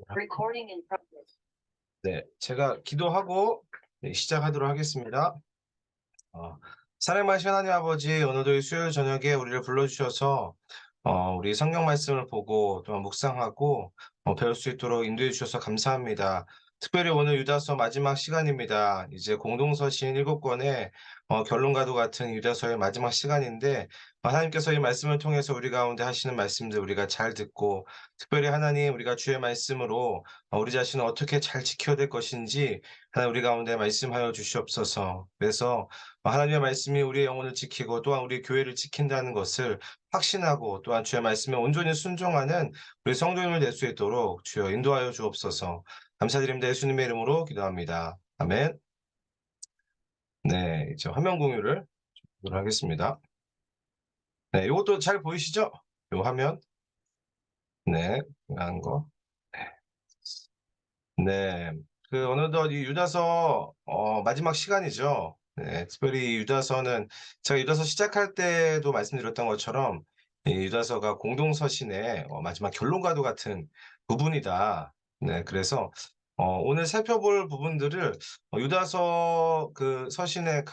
Recording in progress. 네, 제가 기도하고 시작하도록 하겠습니다. 사랑하신 하나님 아버지, 오늘도 이 수요일 저녁에 우리를 불러주셔서 우리 성경 말씀을 보고 또 묵상하고 배울 수 있도록 인도해 주셔서 감사합니다. 특별히 오늘 유다서 마지막 시간입니다. 이제 공동서신 7권의 결론과도 같은 유다서의 마지막 시간인데, 하나님께서 이 말씀을 통해서 우리 가운데 하시는 말씀들 우리가 잘 듣고, 특별히 하나님 우리가 주의 말씀으로 우리 자신을 어떻게 잘 지켜야 될 것인지 하나님 우리 가운데 말씀하여 주시옵소서. 그래서 하나님의 말씀이 우리의 영혼을 지키고 또한 우리 교회를 지킨다는 것을 확신하고, 또한 주의 말씀에 온전히 순종하는 우리 성도님을 될 수 있도록 주여 인도하여 주옵소서. 감사드립니다. 예수님의 이름으로 기도합니다. 아멘. 네, 이제 화면 공유를 하도록 하겠습니다. 네, 이것도 잘 보이시죠? 요 화면. 네, 한 거. 네, 어느덧 이 유다서 마지막 시간이죠. 네, 특별히 이 유다서는 제가 유다서 시작할 때도 말씀드렸던 것처럼 이 유다서가 공동서신의 마지막 결론과도 같은 부분이다. 네, 그래서 오늘 살펴볼 부분들을 유다서 그 서신의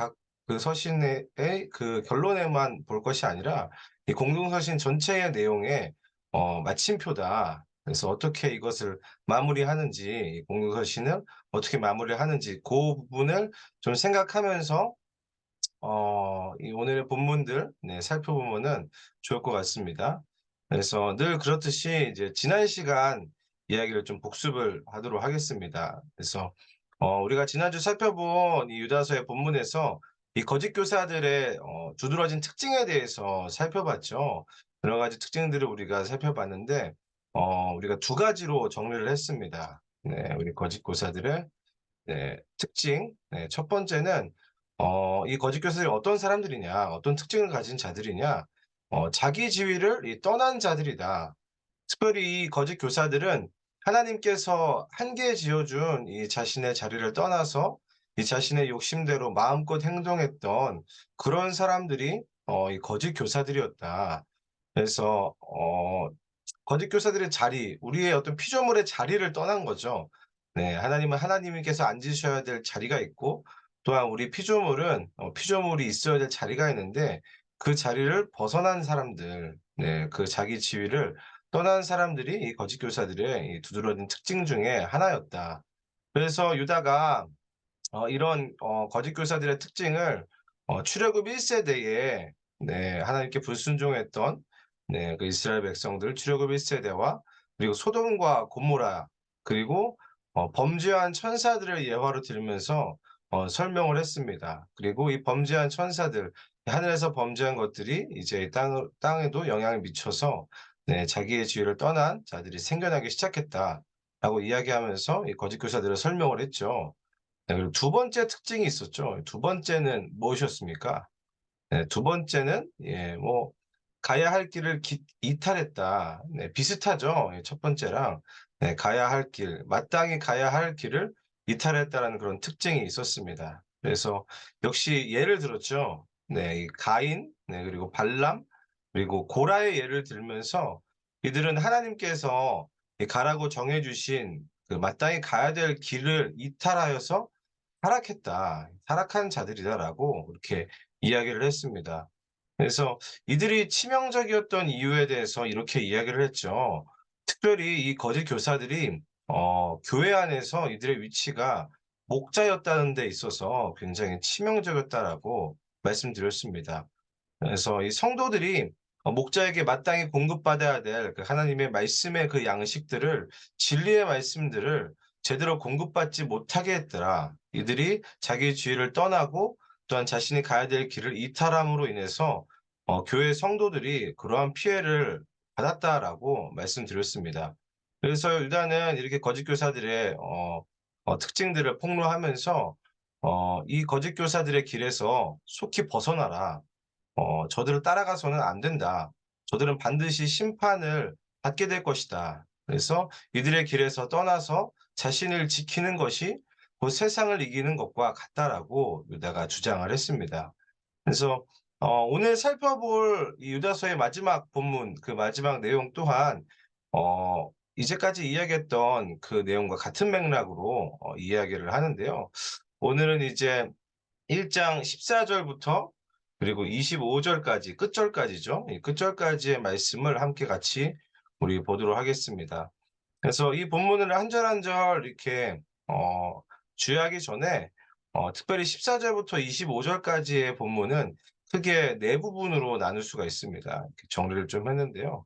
그 서신의 그 결론에만 볼 것이 아니라 이 공동서신 전체의 내용의 마침표다. 그래서 어떻게 이것을 마무리하는지, 공동서신을 어떻게 마무리하는지 그 부분을 좀 생각하면서 이 오늘의 본문들 살펴보면은 좋을 것 같습니다. 그래서 늘 그렇듯이 이제 지난 시간 이야기를 좀 복습을 하도록 하겠습니다. 그래서 우리가 지난주 살펴본 이 유다서의 본문에서 이 거짓 교사들의 두드러진 특징에 대해서 살펴봤죠. 여러 가지 특징들을 우리가 살펴봤는데 우리가 두 가지로 정리를 했습니다. 네, 우리 거짓 교사들의 특징. 네, 첫 번째는 이 거짓 교사들이 어떤 사람들이냐, 어떤 특징을 가진 자들이냐, 자기 지위를 떠난 자들이다. 특별히 이 거짓 교사들은 하나님께서 한계 지어준 이 자신의 자리를 떠나서 이 자신의 욕심대로 마음껏 행동했던 그런 사람들이 이 거짓 교사들이었다. 그래서 거짓 교사들의 자리, 우리의 어떤 피조물의 자리를 떠난 거죠. 네, 하나님은 하나님께서 앉으셔야 될 자리가 있고, 또한 우리 피조물은 피조물이 있어야 될 자리가 있는데, 그 자리를 벗어난 사람들, 네, 그 자기 지위를 떠난 사람들이 이 거짓 교사들의 이 두드러진 특징 중에 하나였다. 그래서 유다가 이런 거짓 교사들의 특징을 출애굽 1세대에 하나님께 불순종했던 그 이스라엘 백성들 출애굽 1세대와 그리고 소돔과 고모라, 그리고 범죄한 천사들을 예화로 들으면서 설명을 했습니다. 그리고 이 범죄한 천사들, 하늘에서 범죄한 것들이 이제 땅에도 영향을 미쳐서 자기의 지위를 떠난 자들이 생겨나기 시작했다라고 이야기하면서 이 거짓 교사들을 설명을 했죠. 네, 그리고 두 번째 특징이 있었죠. 두 번째는 무엇이었습니까? 네, 두 번째는 가야 할 길을 이탈했다. 네, 비슷하죠. 첫 번째랑 가야 할 길, 마땅히 가야 할 길을 이탈했다라는 그런 특징이 있었습니다. 그래서 역시 예를 들었죠. 네, 이 가인, 그리고 발람, 그리고 고라의 예를 들면서 이들은 하나님께서 가라고 정해주신 그 마땅히 가야 될 길을 이탈하여서 타락한 자들이다라고 이렇게 이야기를 했습니다. 그래서 이들이 치명적이었던 이유에 대해서 이렇게 이야기를 했죠. 특별히 이 거짓 교사들이 교회 안에서 이들의 위치가 목자였다는 데 있어서 굉장히 치명적이었다라고 말씀드렸습니다. 그래서 이 성도들이 목자에게 마땅히 공급받아야 될 그 하나님의 말씀의 그 양식들을, 진리의 말씀들을 제대로 공급받지 못하게 했더라. 이들이 자기의 지위를 떠나고 또한 자신이 가야 될 길을 이탈함으로 인해서 교회 성도들이 그러한 피해를 받았다라고 말씀드렸습니다. 그래서 일단은 이렇게 거짓 교사들의 특징들을 폭로하면서 이 거짓 교사들의 길에서 속히 벗어나라. 저들을 따라가서는 안 된다. 저들은 반드시 심판을 받게 될 것이다. 그래서 이들의 길에서 떠나서 자신을 지키는 것이 그 세상을 이기는 것과 같다라고 유다가 주장을 했습니다. 그래서 오늘 살펴볼 이 유다서의 마지막 본문, 그 마지막 내용 또한 이제까지 이야기했던 그 내용과 같은 맥락으로 이야기를 하는데요. 오늘은 이제 1장 14 절부터 그리고 25 절까지 끝절까지죠. 이 끝절까지의 말씀을 함께 같이 우리 보도록 하겠습니다. 그래서 이 본문을 한 절 한 절 이렇게 어 주의하기 전에 특별히 14 절부터 25 절까지의 본문은 크게 네 부분으로 나눌 수가 있습니다. 이렇게 정리를 좀 했는데요.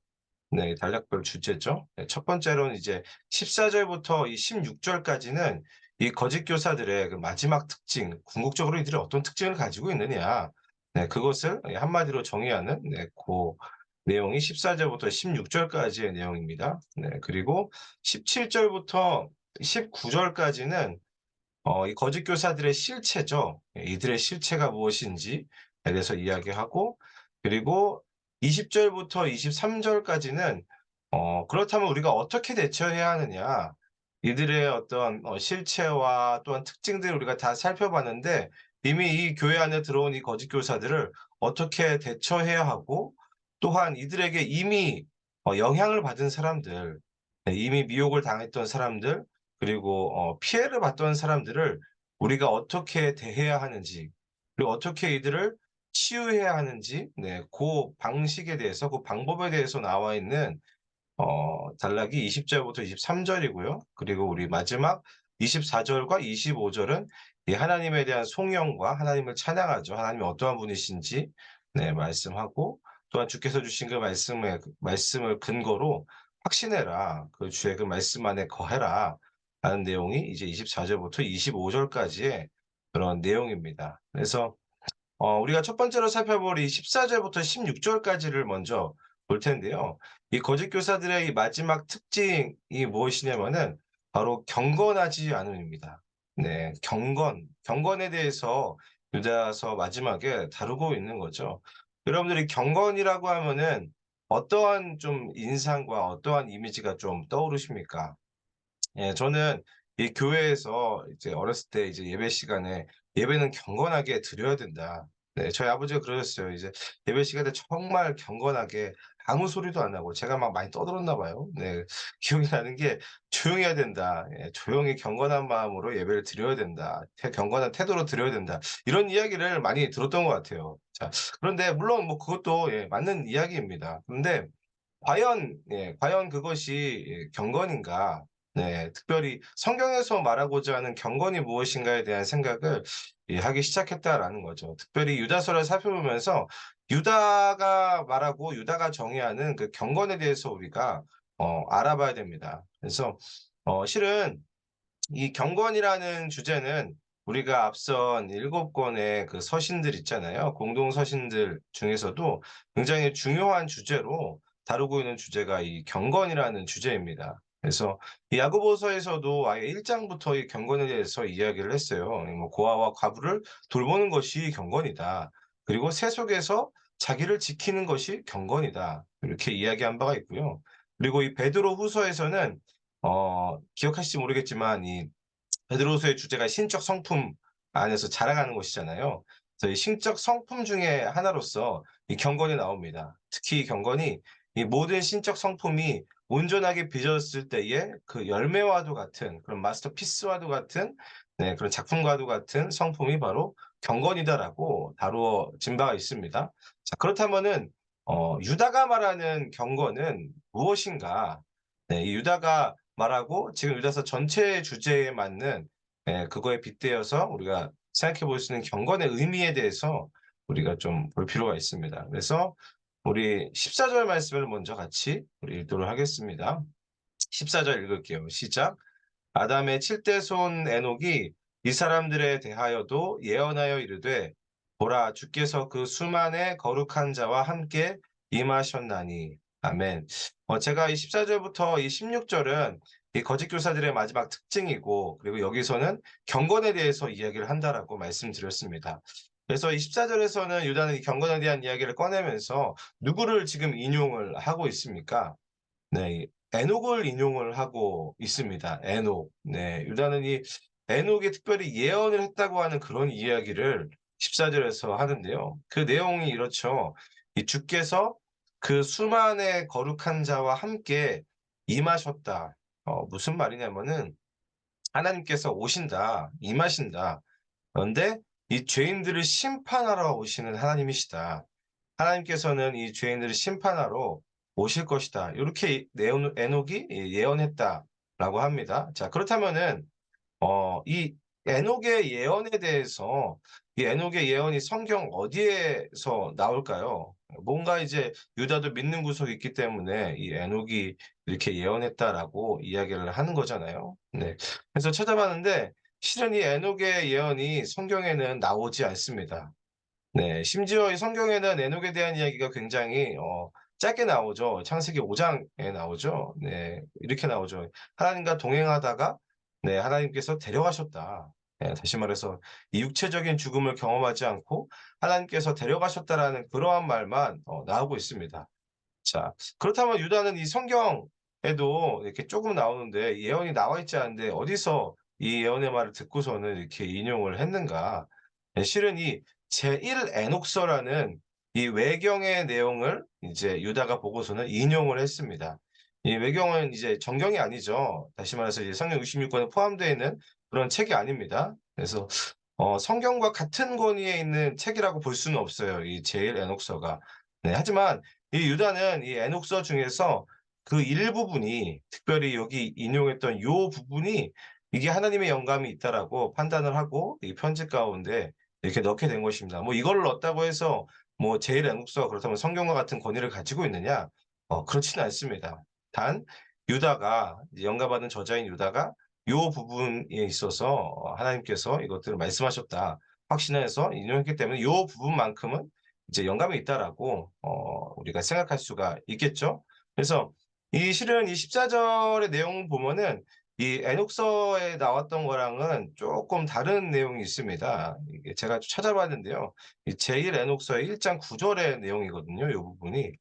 네. 단락별 주제죠. 네. 첫 번째로는 이제 14 절부터 이 16 절까지는 이 거짓 교사들의 그 마지막 특징, 궁극적으로 이들이 어떤 특징을 가지고 있느냐. 네. 그것을 한마디로 정의하는 고 내용이 14 절부터 16 절까지의 내용입니다. 네. 그리고 17 절부터 19 절까지는 이 거짓 교사들의 실체죠. 예, 이들의 실체가 무엇인지에 대해서 이야기하고, 그리고 20 절부터 23 절까지는 그렇다면 우리가 어떻게 대처해야 하느냐. 이들의 어떤 실체와 또한 특징들을 우리가 다 살펴봤는데, 이미 이 교회 안에 들어온 이 거짓 교사들을 어떻게 대처해야 하고, 또한 이들에게 이미 영향을 받은 사람들, 네, 이미 미혹을 당했던 사람들, 그리고 피해를 봤던 사람들을 우리가 어떻게 대해야 하는지, 그리고 어떻게 이들을 치유해야 하는지, 네, 그 방식에 대해서, 그 방법에 대해서 나와 있는 단락이 20 절부터 23 절이고요. 그리고 우리 마지막 24 절과 25 절은 이 하나님에 대한 송영과 하나님을 찬양하죠. 하나님이 어떠한 분이신지 네, 말씀하고, 또한 주께서 주신 그 말씀을 근거로 확신해라. 그 주의 그 말씀 안에 거해라. 하는 내용이 이제 24 절부터 25 절까지의 그런 내용입니다. 그래서 우리가 첫 번째로 살펴볼 이 14 절부터 16 절까지를 먼저 볼 텐데요. 이 거짓 교사들의 이 마지막 특징이 무엇이냐면은 바로 경건하지 않음입니다. 네. 경건에 대해서 유다서 마지막에 다루고 있는 거죠. 여러분들이 경건이라고 하면은 어떠한 좀 인상과 어떠한 이미지가 좀 떠오르십니까? 예, 저는 이 교회에서 이제 어렸을 때 이제 예배 시간에 "예배는 경건하게 드려야 된다." 네, 저희 아버지가 그러셨어요. 이제 예배 시간에 정말 경건하게 아무 소리도 안 나고 제가 막 많이 떠들었나 봐요. 네. 기억이 나는 게 "조용해야 된다. 예, 조용히 경건한 마음으로 예배를 드려야 된다. 경건한 태도로 드려야 된다." 이런 이야기를 많이 들었던 것 같아요. 자, 그런데 물론 뭐 그것도 예, 맞는 이야기입니다. 그런데 과연 그것이 경건인가? 네. 특별히 성경에서 말하고자 하는 경건이 무엇인가에 대한 생각을 하기 시작했다라는 거죠. 특별히 유다서를 살펴보면서 유다가 말하고 유다가 정의하는 그 경건에 대해서 우리가 알아봐야 됩니다. 그래서 실은 이 경건이라는 주제는 우리가 앞선 7 권의 그 서신들 있잖아요. 공동 서신들 중에서도 굉장히 중요한 주제로 다루고 있는 주제가 이 경건이라는 주제입니다. 그래서 이 야고보서에서도 아예 1 장부터 이 경건에 대해서 이야기를 했어요. 뭐 고아와 과부를 돌보는 것이 경건이다. 그리고 세속에서 자기를 지키는 것이 경건이다. 이렇게 이야기한 바가 있고요. 그리고 이 베드로후서에서는 기억하실지 모르겠지만 이 베드로서의 주제가 신적 성품 안에서 자랑하는 것이잖아요. 그래서 이 신적 성품 중에 하나로서 이 경건이 나옵니다. 특히 이 경건이 이 모든 신적 성품이 온전하게 빚어졌을 때에 그 열매와도 같은 그런 마스터피스와도 같은 네, 그런 작품과도 같은 성품이 바로 경건이다라고 다루어진 바가 있습니다. 자, 그렇다면은 유다가 말하는 경건은 무엇인가? 네, 이 유다가 말하고 지금 유다서 전체의 주제에 맞는 그거에 빗대어서 우리가 생각해 볼 수 있는 경건의 의미에 대해서 우리가 좀 볼 필요가 있습니다. 그래서 우리 14절 말씀을 먼저 같이 우리 읽도록 하겠습니다. 14절 읽을게요. 시작. 아담의 칠대손 에녹이 이 사람들에 대하여도 예언하여 이르되 보라 주께서 그 수만의 거룩한 자와 함께 임하셨나니. 아멘. 제가 이 14 절부터 이 16 절은 이 거짓 교사들의 마지막 특징이고, 그리고 여기서는 경건에 대해서 이야기를 한다라고 말씀드렸습니다. 그래서 이 14 절에서는 유다는 이 경건에 대한 이야기를 꺼내면서 누구를 지금 인용을 하고 있습니까? 네. 에녹을 인용을 하고 있습니다. 에녹. 네. 유다는 이 에녹이 특별히 예언을 했다고 하는 그런 이야기를 14 절에서 하는데요. 그 내용이 이렇죠. 이 주께서 그 수만의 거룩한 자와 함께 임하셨다. 무슨 말이냐면은 하나님께서 오신다, 임하신다. 그런데 이 죄인들을 심판하러 오시는 하나님이시다. 하나님께서는 이 죄인들을 심판하러 오실 것이다. 이렇게 에녹이 예언했다라고 합니다. 자, 그렇다면은 이 에녹의 예언에 대해서 이 에녹의 예언이 성경 어디에서 나올까요? 뭔가 이제 유다도 믿는 구석이 있기 때문에 이 에녹이 이렇게 예언했다라고 이야기를 하는 거잖아요. 네. 그래서 찾아봤는데 실은 이 에녹의 예언이 성경에는 나오지 않습니다. 네. 심지어 이 성경에는 에녹에 대한 이야기가 굉장히 짧게 나오죠. 창세기 5 장에 나오죠. 네. 이렇게 나오죠. 하나님과 동행하다가 네 하나님께서 데려가셨다. 예 다시 말해서 이 육체적인 죽음을 경험하지 않고 하나님께서 데려가셨다라는 그러한 말만 나오고 있습니다. 자, 그렇다면 유다는 이 성경에도 이렇게 조금 나오는데 예언이 나와 있지 않은데 어디서 이 예언의 말을 듣고서는 이렇게 인용을 했는가? 예 실은 이 제1 에녹서라는 이 외경의 내용을 이제 유다가 보고서는 인용을 했습니다. 이 외경은 이제 정경이 아니죠. 다시 말해서 이제 성경 66 권에 포함되어 있는 그런 책이 아닙니다. 그래서 성경과 같은 권위에 있는 책이라고 볼 수는 없어요, 이 제1 에녹서가. 네 하지만 이 유다는 이 에녹서 중에서 그 일부분이 특별히 여기 인용했던 요 부분이 이게 하나님의 영감이 있다라고 판단을 하고 이 편지 가운데 이렇게 넣게 된 것입니다. 뭐 이거를 넣었다고 해서 뭐 제1 애국서가 그렇다면 성경과 같은 권위를 가지고 있느냐? 그렇지는 않습니다. 단 유다가 이제 영감받은 저자인 유다가 요 부분에 있어서 하나님께서 이것들을 말씀하셨다 확신해서 인용했기 때문에 요 부분만큼은 이제 영감이 있다라고 우리가 생각할 수가 있겠죠. 그래서 이 실은 이 14절의 내용 보면은 이 에녹서에 나왔던 거랑은 쪼끔 다른 내용이 있습니다. 이게 제가 찾아봤는데요. 이 제1 에녹서의 1장 9 절의 내용이거든요, 요 부분이.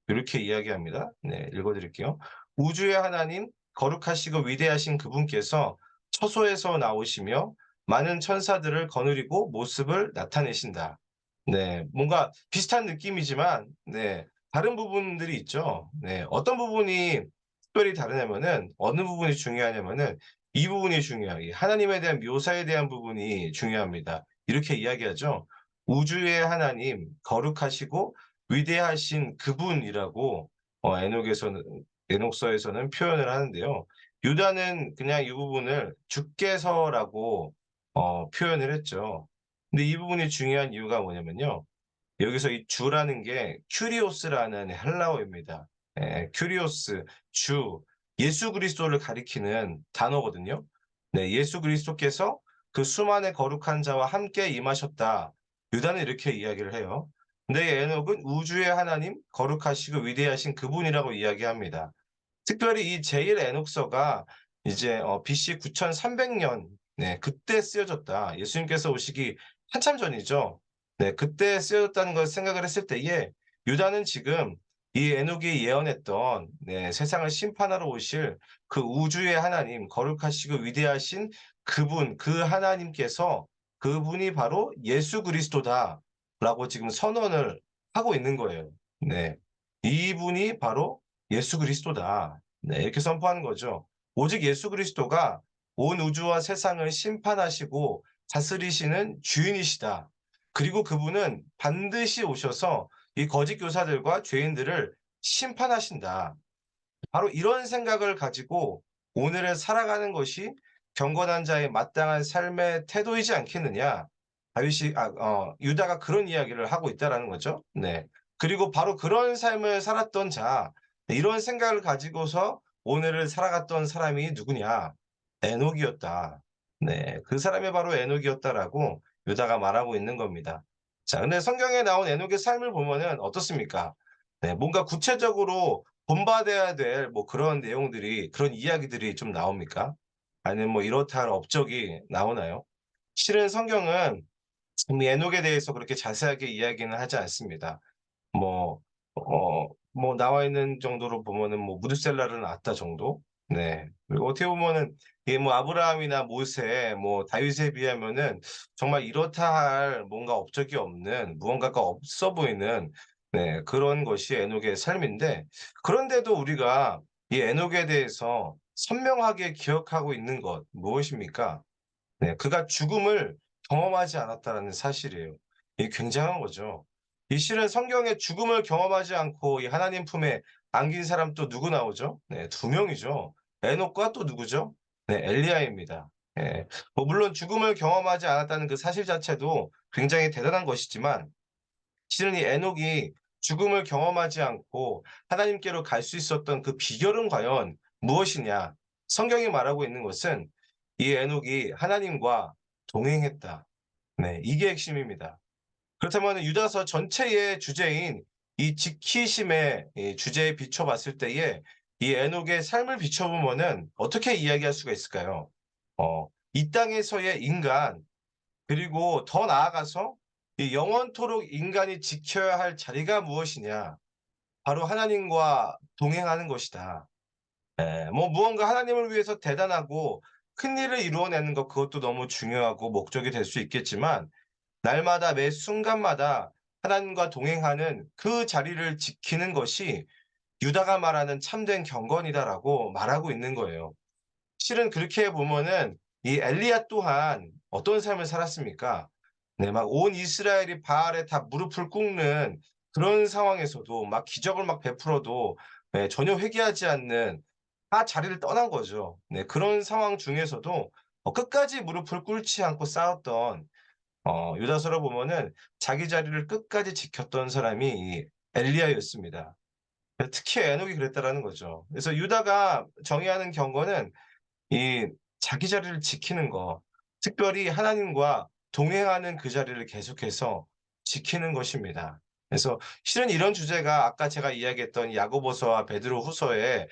요렇게 이야기합니다. 네 읽어 드릴게요. "우주의 하나님 거룩하시고 위대하신 그분께서 처소에서 나오시며 많은 천사들을 거느리고 모습을 나타내신다." 네. 뭔가 비슷한 느낌이지만 네 다른 부분들이 있죠. 네. 어떤 부분이 특별히 다르냐면은 어느 부분이 중요하냐면은 이 부분이 중요해요. 이 하나님에 대한 묘사에 대한 부분이 중요합니다. 이렇게 이야기하죠. "우주의 하나님 거룩하시고 위대하신 그분이라고 에녹서에서는 표현을 하는데요. 유다는 그냥 이 부분을 주께서라고 표현을 했죠. 근데 이 부분이 중요한 이유가 뭐냐면요. 여기서 이 주라는 게 큐리오스라는 헬라어입니다. 예 큐리오스, 주, 예수 그리스도를 가리키는 단어거든요. 네 예수 그리스도께서 그 수만의 거룩한 자와 함께 임하셨다. 유다는 이렇게 이야기를 해요. 근데 에녹은 우주의 하나님, 거룩하시고 위대하신 그분이라고 이야기합니다. 특별히 이 제1 에녹서가 이제 BC 9300년 네 그때 쓰여졌다. 예수님께서 오시기 한참 전이죠. 네 그때 쓰여졌다는 걸 생각을 했을 때에 유다는 지금 이 에녹이 예언했던 네 세상을 심판하러 오실 그 우주의 하나님 거룩하시고 위대하신 그분 그 하나님께서 그분이 바로 예수 그리스도다라고 지금 선언을 하고 있는 거예요. 네. 이분이 바로 예수 그리스도다. 네 이렇게 선포하는 거죠. 오직 예수 그리스도가 온 우주와 세상을 심판하시고 다스리시는 주인이시다. 그리고 그분은 반드시 오셔서 이 거짓 교사들과 죄인들을 심판하신다. 바로 이런 생각을 가지고 오늘을 살아가는 것이 경건한 자의 마땅한 삶의 태도이지 않겠느냐. 다윗이 유다가 그런 이야기를 하고 있다라는 거죠. 네. 그리고 바로 그런 삶을 살았던 자 이런 생각을 가지고서 오늘을 살아갔던 사람이 누구냐? 에녹이었다. 네. 그 사람이 바로 에녹이었다라고 유다가 말하고 있는 겁니다. 자 근데 성경에 나온 에녹의 삶을 보면은 어떻습니까? 네. 뭔가 구체적으로 본받아야 될 뭐 그런 내용들이 그런 이야기들이 좀 나옵니까? 아니면 뭐 이렇다 할 업적이 나오나요? 실은 성경은 이 에녹에 대해서 그렇게 자세하게 이야기는 하지 않습니다. 뭐 뭐 나와 있는 정도로 보면은 뭐 무드셀라를 낳았다 정도? 네. 그리고 어떻게 보면은 이게 뭐 아브라함이나 모세 뭐 다윗에 비하면은 정말 이렇다 할 뭔가 업적이 없는 무언가가 없어 보이는 네 그런 것이 에녹의 삶인데 그런데도 우리가 이 에녹에 대해서 선명하게 기억하고 있는 것 무엇입니까? 네, 그가 죽음을 경험하지 않았다라는 사실이에요. 이게 굉장한 거죠. 이 실은 성경에 죽음을 경험하지 않고 이 하나님 품에 안긴 사람 또 누구 나오죠? 네, 두 명이죠. 에녹과 또 누구죠? 네, 엘리야입니다. 예. 뭐 물론 죽음을 경험하지 않았다는 그 사실 자체도 굉장히 대단한 것이지만 실은 이 에녹이 죽음을 경험하지 않고 하나님께로 갈 수 있었던 그 비결은 과연 무엇이냐? 성경이 말하고 있는 것은 이 에녹이 하나님과 동행했다. 네, 이게 핵심입니다. 그렇다면 유다서 전체의 주제인 이 지키심의 이 주제에 비춰봤을 때에 이 에녹의 삶을 비춰보면은 어떻게 이야기할 수가 있을까요? 이 땅에서의 인간, 그리고 더 나아가서 이 영원토록 인간이 지켜야 할 자리가 무엇이냐? 바로 하나님과 동행하는 것이다. 예. 뭐 무언가 하나님을 위해서 대단하고 큰 일을 이루어내는 것, 그것도 너무 중요하고 목적이 될 수 있겠지만 날마다 매 순간마다 하나님과 동행하는 그 자리를 지키는 것이 유다가 말하는 "참된 경건이다."라고 말하고 있는 거예요. 실은 그렇게 보면은 이 엘리야 또한 어떤 삶을 살았습니까? 네, 막 온 이스라엘이 바알에 다 무릎을 꿇는 그런 상황에서도 막 기적을 막 베풀어도 예, 전혀 회개하지 않는, 다 자리를 떠난 거죠. 네, 그런 상황 중에서도 끝까지 무릎을 꿇지 않고 싸웠던, 유다서를 보면은 자기 자리를 끝까지 지켰던 사람이 이 엘리야였습니다. 특히 에녹이 그랬다라는 거죠. 그래서 유다가 정의하는 경건은 이 자기 자리를 지키는 거, 특별히 하나님과 동행하는 그 자리를 계속해서 지키는 것입니다. 그래서 실은 이런 주제가 아까 제가 이야기했던 야고보서와 베드로후서의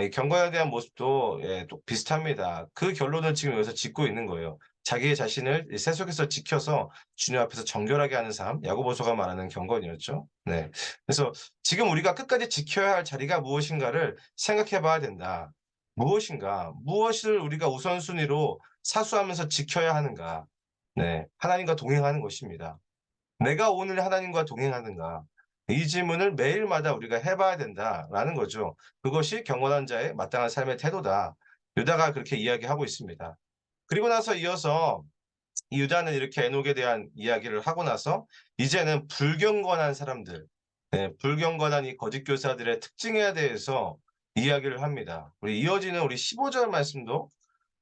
이 경건에 대한 모습도 예 또 비슷합니다. 그 결론을 지금 여기서 짓고 있는 거예요. 자기의 자신을 이 세속에서 지켜서 주님 앞에서 정결하게 하는 삶, 야고보서가 말하는 경건이었죠. 네. 그래서 지금 우리가 끝까지 지켜야 할 자리가 무엇인가를 생각해 봐야 된다. 무엇인가? 무엇을 우리가 우선순위로 사수하면서 지켜야 하는가? 네. 하나님과 동행하는 것입니다. '내가 오늘 하나님과 동행하는가?' 이 질문을 매일마다 우리가 해 봐야 된다라는 거죠. 그것이 경건한 자의 마땅한 삶의 태도다. 유다가 그렇게 이야기하고 있습니다. 그리고 나서 이어서 이 유다는 이렇게 에녹에 대한 이야기를 하고 나서 이제는 불경건한 사람들, 네, 불경건한 이 거짓 교사들의 특징에 대해서 이야기를 합니다. 우리 15절 말씀도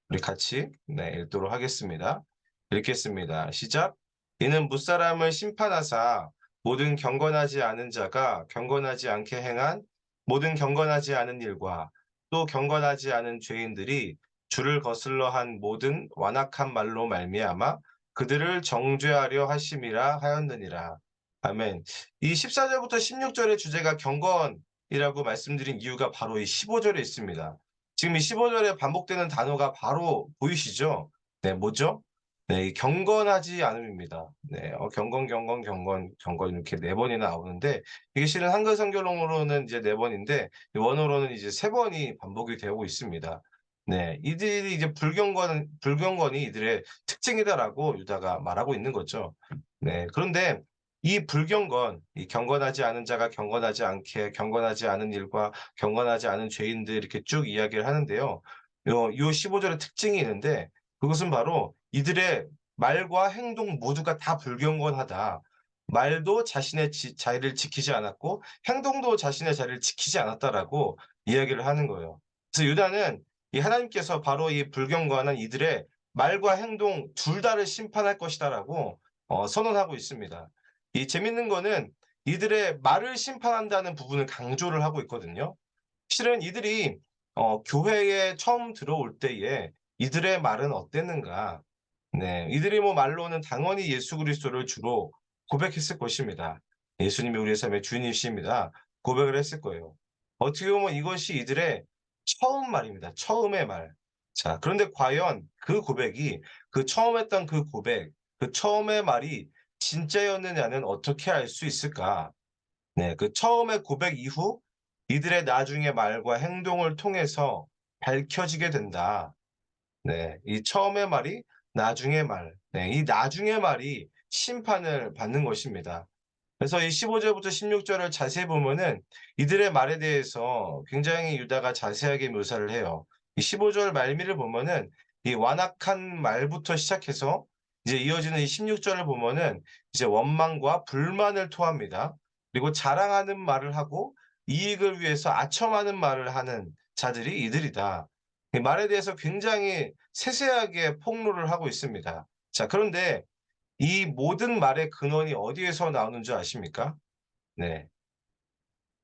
우리 같이 읽도록 하겠습니다. 읽겠습니다. 시작. 이는 무사람을 심판하사 모든 경건하지 않은 자가 경건하지 않게 행한 모든 경건하지 않은 일과 또 경건하지 않은 죄인들이 주를 거슬러 한 모든 완악한 말로 말미암아 그들을 정죄하려 하심이라 하였느니라. 아멘. 이 14절부터 16절의 주제가 경건이라고 말씀드린 이유가 바로 이 15절에 있습니다. 지금 이 15절에 반복되는 단어가 바로 보이시죠? 네, 뭐죠? 네, 이 경건하지 않음입니다. 네, 경건 이렇게 4 번이나 나오는데 이게 실은 한글 성경으로는 이제 4 번인데 이 원어로는 이제 3 번이 반복이 되고 있습니다. 네, 이들이 이제 불경건이 이들의 특징이다라고 유다가 말하고 있는 거죠. 네, 그런데 이 불경건, 이 경건하지 않은 자가 경건하지 않게 경건하지 않은 일과 경건하지 않은 죄인들 이렇게 쭉 이야기를 하는데요. 요 15 절의 특징이 있는데 그것은 바로 이들의 말과 행동 모두가 다 불경건하다. 말도 자신의 자리를 지키지 않았고 행동도 자신의 자리를 지키지 않았다라고 이야기를 하는 거예요. 그래서 유다는 이 하나님께서 바로 이 불경건한 이들의 말과 행동 둘 다를 심판할 것이다라고 선언하고 있습니다. 이 재밌는 거는 이들의 말을 심판한다는 부분을 강조를 하고 있거든요. 실은 이들이 교회에 처음 들어올 때에 이들의 말은 어땠는가? 네. 이들이 뭐 말로는 당연히 예수 그리스도를 주로 고백했을 것입니다. "예수님이 우리의 삶의 주인이십니다." 고백을 했을 거예요. 어떻게 보면 이것이 이들의 처음 말입니다. 처음의 말. 자, 그런데 과연 그 고백이, 그 처음 했던 그 고백, 그 처음의 말이 진짜였느냐는 어떻게 알 수 있을까? 네. 그 처음의 고백 이후 이들의 나중의 말과 행동을 통해서 밝혀지게 된다. 네. 이 처음의 말이 나중의 말. 네. 이 나중의 말이 심판을 받는 것입니다. 그래서 이 15절부터 16절을 자세히 보면은 이들의 말에 대해서 굉장히 유다가 자세하게 묘사를 해요. 이 15절 말미를 보면은 이 완악한 말부터 시작해서 이제 이어지는 이 16절을 보면은 이제 원망과 불만을 토합니다. 그리고 자랑하는 말을 하고 이익을 위해서 아첨하는 말을 하는 자들이 이들이다. 이 말에 대해서 굉장히 세세하게 폭로를 하고 있습니다. 자, 그런데 이 모든 말의 근원이 어디에서 나오는 줄 아십니까? 네.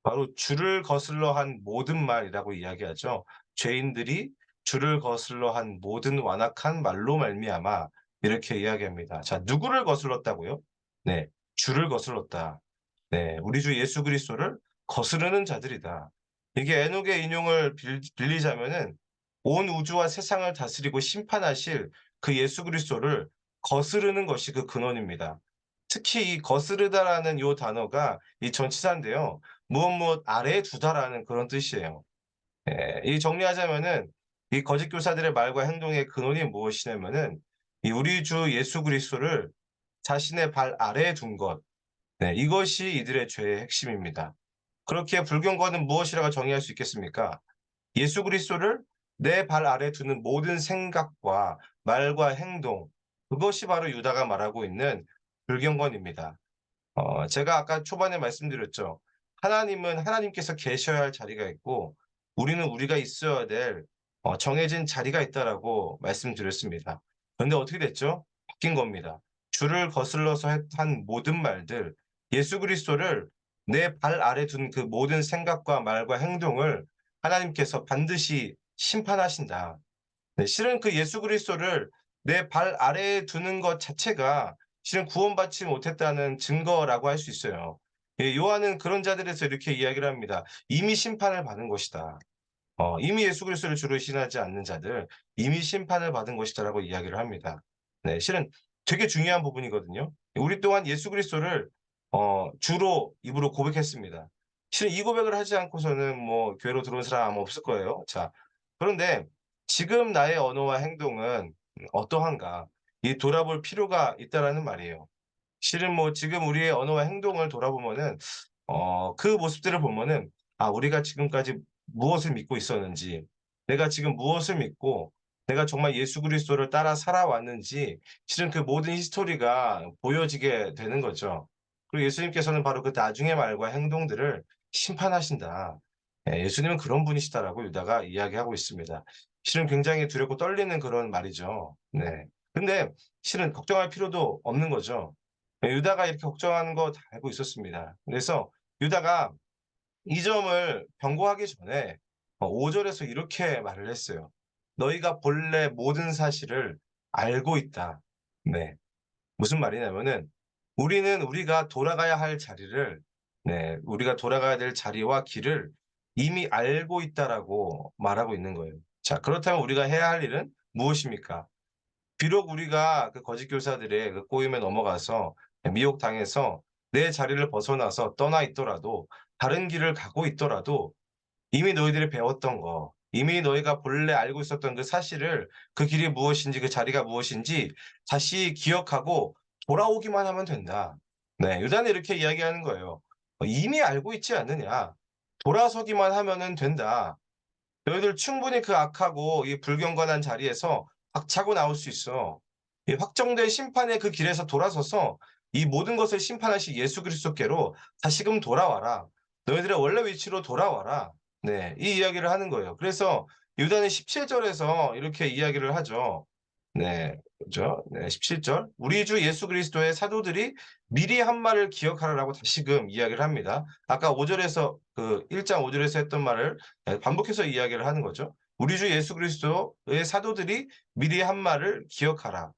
바로 주를 거슬러 한 모든 말이라고 이야기하죠. 죄인들이 주를 거슬러 한 모든 완악한 말로 말미암아 이렇게 이야기합니다. 자, 누구를 거슬렀다고요? 네. 주를 거슬렀다. 네. 우리 주 예수 그리스도를 거스르는 자들이다. 이게 에녹의 인용을 빌리자면은 온 우주와 세상을 다스리고 심판하실 그 예수 그리스도를 거스르는 것이 그 근원입니다. 특히 이 거스르다라는 요 단어가 이 전치사인데요. 무엇 무엇 아래에 두다라는 그런 뜻이에요. 예. 이 정리하자면은 이 거짓 교사들의 말과 행동의 근원이 무엇이냐면은 이 우리 주 예수 그리스도를 자신의 발 아래에 둔 것. 네. 이것이 이들의 죄의 핵심입니다. 그렇게 불경건은 무엇이라고 정의할 수 있겠습니까? 예수 그리스도를 내 발 아래에 두는 모든 생각과 말과 행동, 그것이 바로 유다가 말하고 있는 불경건입니다. 제가 아까 초반에 말씀드렸죠. 하나님은 하나님께서 계셔야 할 자리가 있고 우리는 우리가 있어야 될 정해진 자리가 있다라고 말씀드렸습니다. 그런데 어떻게 됐죠? 바뀐 겁니다. 주를 거슬러서 한 모든 말들, 예수 그리스도를 내 발 아래 둔 그 모든 생각과 말과 행동을 하나님께서 반드시 심판하신다. 네, 실은 그 예수 그리스도를 내 발 아래에 두는 것 자체가 실은 구원받지 못했다는 증거라고 할 수 있어요. 예, 요한은 그런 자들에서 이렇게 이야기를 합니다. "이미 심판을 받은 것이다." 이미 예수 그리스도를 주로 신하지 않는 자들 "이미 심판을 받은 것이다."라고 이야기를 합니다. 네, 실은 되게 중요한 부분이거든요. 우리 또한 예수 그리스도를 주로 입으로 고백했습니다. 실은 이 고백을 하지 않고서는 뭐 교회로 들어온 사람 아마 없을 거예요. 자, 그런데 지금 나의 언어와 행동은 어떠한가? 이 돌아볼 필요가 있다라는 말이에요. 실은 뭐 지금 우리의 언어와 행동을 돌아보면은 그 모습들을 보면은 우리가 지금까지 무엇을 믿고 있었는지, 내가 지금 무엇을 믿고 내가 정말 예수 그리스도를 따라 살아왔는지 실은 그 모든 히스토리가 보여지게 되는 거죠. 그리고 예수님께서는 바로 그 나중의 말과 행동들을 심판하신다. 예, 예수님은 그런 분이시다라고 유다가 이야기하고 있습니다. 실은 굉장히 두렵고 떨리는 그런 말이죠. 네. 근데 실은 걱정할 필요도 없는 거죠. 예, 유다가 이렇게 걱정하는 거 다 알고 있었습니다. 그래서 유다가 이 점을 경고하기 전에 5 절에서 이렇게 말을 했어요. "너희가 본래 모든 사실을 알고 있다." 네. 무슨 말이냐면은 우리는 우리가 돌아가야 할 자리를, 네, 우리가 돌아가야 될 자리와 길을 이미 알고 있다라고 말하고 있는 거예요. 자, 그렇다면 우리가 해야 할 일은 무엇입니까? 비록 우리가 그 거짓 교사들의 그 꼬임에 넘어가서 미혹당해서 내 자리를 벗어나서 떠나 있더라도, 다른 길을 가고 있더라도 이미 너희들이 배웠던 거, 이미 너희가 본래 알고 있었던 그 사실을, 그 길이 무엇인지 그 자리가 무엇인지 다시 기억하고 돌아오기만 하면 된다. 네. 유다는 이렇게 이야기하는 거예요. "이미 알고 있지 않느냐. 돌아서기만 하면은 된다. 너희들 충분히 그 악하고 이 불경건한 자리에서 박차고 나올 수 있어. 이 확정된 심판의 그 길에서 돌아서서 이 모든 것을 심판하실 예수 그리스도께로 다시금 돌아와라. 너희들의 원래 위치로 돌아와라." 네. 이 이야기를 하는 거예요. 그래서 유다는 17 절에서 이렇게 이야기를 하죠. 네. 그죠? 네. 17 절. "우리 주 예수 그리스도의 사도들이 미리 한 말을 기억하라."라고 다시금 이야기를 합니다. 아까 5 절에서 그 1장 5 절에서 했던 말을 반복해서 이야기를 하는 거죠. "우리 주 예수 그리스도의 사도들이 미리 한 말을 기억하라."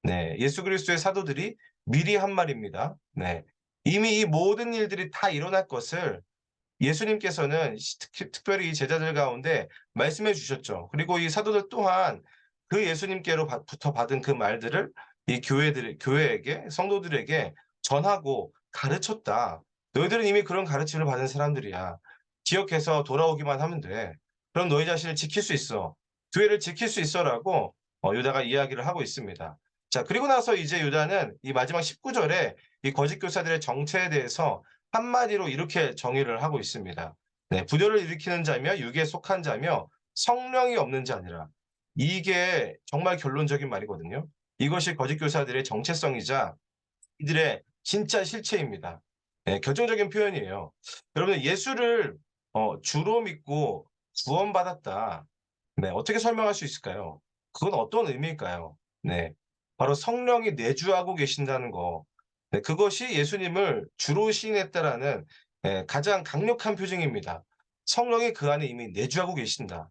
네. 예수 그리스도의 사도들이 미리 한 말입니다. 네. 이미 이 모든 일들이 다 일어날 것을 예수님께서는 특별히 이 제자들 가운데 말씀해 주셨죠. 그리고 이 사도들 또한 그 예수님께로 부터 받은 그 말들을 이 교회에게, 성도들에게 전하고 가르쳤다. "너희들은 이미 그런 가르침을 받은 사람들이야. 기억해서 돌아오기만 하면 돼. 그럼 너희 자신을 지킬 수 있어. 교회를 지킬 수 있어."라고 유다가 이야기를 하고 있습니다. 자, 그리고 나서 이제 유다는 이 마지막 19절에 이 거짓 교사들의 정체에 대해서 한마디로 이렇게 정의를 하고 있습니다. 네, 분열을 일으키는 자며 육에 속한 자며 성령이 없는 자니라. 이게 정말 결론적인 말이거든요. 이것이 거짓 교사들의 정체성이자 이들의 진짜 실체입니다. 예, 결정적인 표현이에요. 여러분, 예수를 주로 믿고 구원받았다. 네, 어떻게 설명할 수 있을까요? 그건 어떤 의미일까요? 네, 바로 성령이 내주하고 계신다는 거. 네, 그것이 예수님을 주로 시인했다라는 가장 강력한 표징입니다. 성령이 그 안에 이미 내주하고 계신다.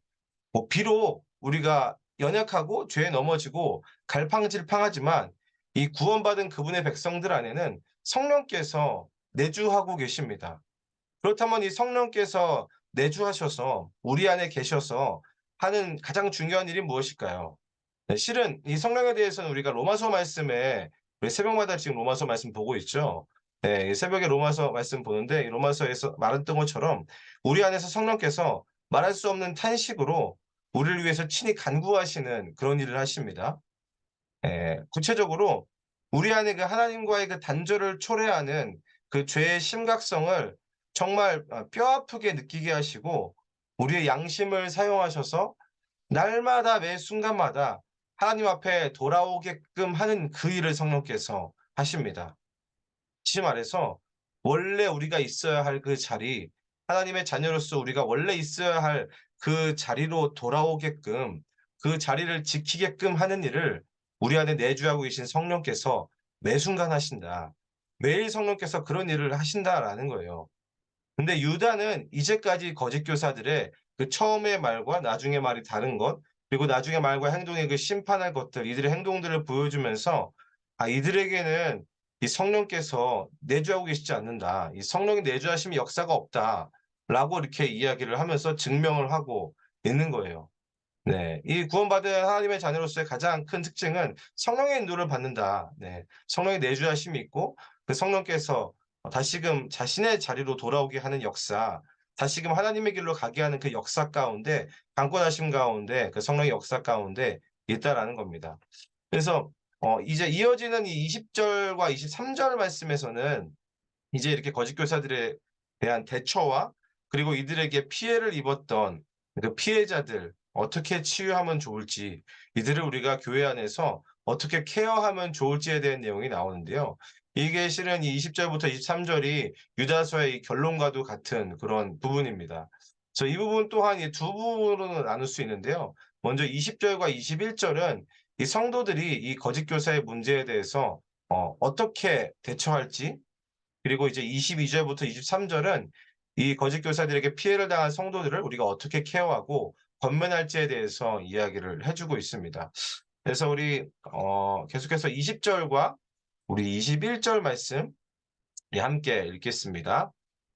뭐 비록 우리가 연약하고 죄에 넘어지고 갈팡질팡하지만 이 구원받은 그분의 백성들 안에는 성령께서 내주하고 계십니다. 그렇다면 이 성령께서 내주하셔서 우리 안에 계셔서 하는 가장 중요한 일이 무엇일까요? 네, 실은 이 성령에 대해서는 우리가 로마서 말씀에 우리 새벽마다 지금 로마서 말씀 보고 있죠. 네, 이 새벽에 로마서 말씀 보는데 이 로마서에서 말했던 것처럼 우리 안에서 성령께서 말할 수 없는 탄식으로 우리를 위해서 친히 간구하시는 그런 일을 하십니다. 구체적으로 우리 안에 그 하나님과의 그 단절을 초래하는 그 죄의 심각성을 정말 뼈아프게 느끼게 하시고 우리의 양심을 사용하셔서 날마다 매 순간마다 하나님 앞에 돌아오게끔 하는 그 일을 성령께서 하십니다. 다시 말해서 원래 우리가 있어야 할 그 자리, 하나님의 자녀로서 우리가 원래 있어야 할 그 자리로 돌아오게끔 그 자리를 지키게끔 하는 일을 우리 안에 내주하고 계신 성령께서 매 순간 하신다. 매일 성령께서 그런 일을 하신다라는 거예요. 근데 유다는 이제까지 거짓 교사들의 그 처음의 말과 나중의 말이 다른 것, 그리고 나중의 말과 행동의 그 심판할 것들, 이들의 행동들을 보여주면서 이들에게는 이 성령께서 내주하고 계시지 않는다. 이 성령이 내주하심이 역사가 없다라고 이렇게 이야기를 하면서 증명을 하고 있는 거예요. 네. 이 구원받은 하나님의 자녀로서의 가장 큰 특징은 성령의 인도를 받는다. 네. 성령의 내주하심이 있고 그 성령께서 다시금 자신의 자리로 돌아오게 하는 역사, 다시금 하나님의 길로 가게 하는 그 역사 가운데 강권하심 가운데 그 성령의 역사 가운데 있다라는 겁니다. 그래서 이제 이어지는 이 20 절과 23절 말씀에서는 이제 이렇게 거짓 교사들에 대한 대처와 그리고 이들에게 피해를 입었던 그 피해자들 어떻게 치유하면 좋을지, 이들을 우리가 교회 안에서 어떻게 케어하면 좋을지에 대한 내용이 나오는데요. 이게 실은 이 20 절부터 23 절이 유다서의 이 결론과도 같은 그런 부분입니다. 그래서 이 부분 또한 이 두 부분으로 나눌 수 있는데요. 먼저 20 절과 21 절은 이 성도들이 이 거짓 교사의 문제에 대해서 어떻게 대처할지, 그리고 이제 22 절부터 23 절은 이 거짓 교사들에게 피해를 당한 성도들을 우리가 어떻게 케어하고 권면할지에 대해서 이야기를 해 주고 있습니다. 그래서 우리 계속해서 20 절과 우리 21절 말씀 우리 함께 읽겠습니다.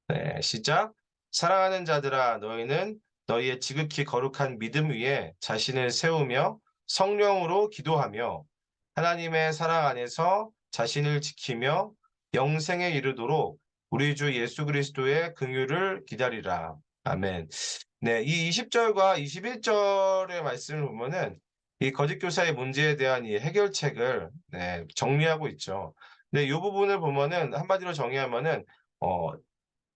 네, 시작. 사랑하는 자들아, 너희는 너희의 지극히 거룩한 믿음 위에 자신을 세우며 성령으로 기도하며 하나님의 사랑 안에서 자신을 지키며 영생에 이르도록 우리 주 예수 그리스도의 긍휼을 기다리라. 아멘. 네, 이 20절과 21절의 말씀을 보면은 이 거짓 교사의 문제에 대한 이 해결책을 정리하고 있죠. 근데 이 부분을 보면은 한마디로 정의하면은 어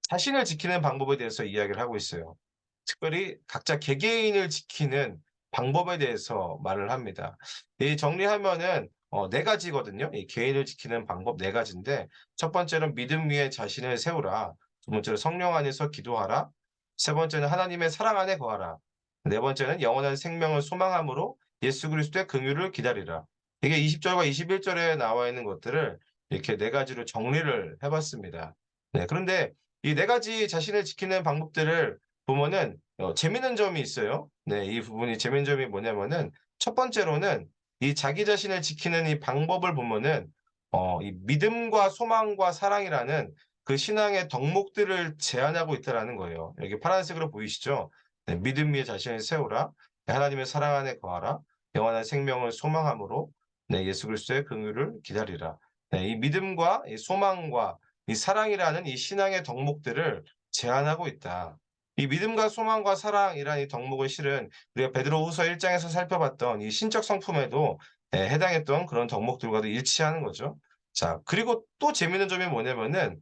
자신을 지키는 방법에 대해서 이야기를 하고 있어요. 특별히 각자 개개인을 지키는 방법에 대해서 말을 합니다. 이 정리하면은 네 가지거든요. 이 개인을 지키는 방법 네 가지인데 첫 번째는 믿음 위에 자신을 세우라. 두 번째로 성령 안에서 기도하라. 세 번째는 하나님의 사랑 안에 거하라. 네 번째는 영원한 생명을 소망함으로 예수 그리스도의 긍휼을 기다리라. 이게 20 절과 21 절에 나와 있는 것들을 이렇게 네 가지로 정리를 해 봤습니다. 네, 그런데 이 네 가지 자신을 지키는 방법들을 보면은 재미있는 점이 있어요. 네, 이 부분이 재미있는 점이 뭐냐면은 첫 번째로는 이 자기 자신을 지키는 이 방법을 보면은 이 믿음과 소망과 사랑이라는 그 신앙의 덕목들을 제안하고 있다라는 거예요. 여기 파란색으로 보이시죠? 네, 믿음 위에 자신을 세우라. 네, 하나님의 사랑 안에 거하라. 영원한 생명을 소망함으로 네, 예수 그리스도의 긍휼을 기다리라. 네, 이 믿음과 이 소망과 이 사랑이라는 이 신앙의 덕목들을 제안하고 있다. 이 믿음과 소망과 사랑이라는 이 덕목을 실은 우리가 베드로후서 1 장에서 살펴봤던 이 신적 성품에도 해당했던 그런 덕목들과도 일치하는 거죠. 자, 그리고 또 재미있는 점이 뭐냐면은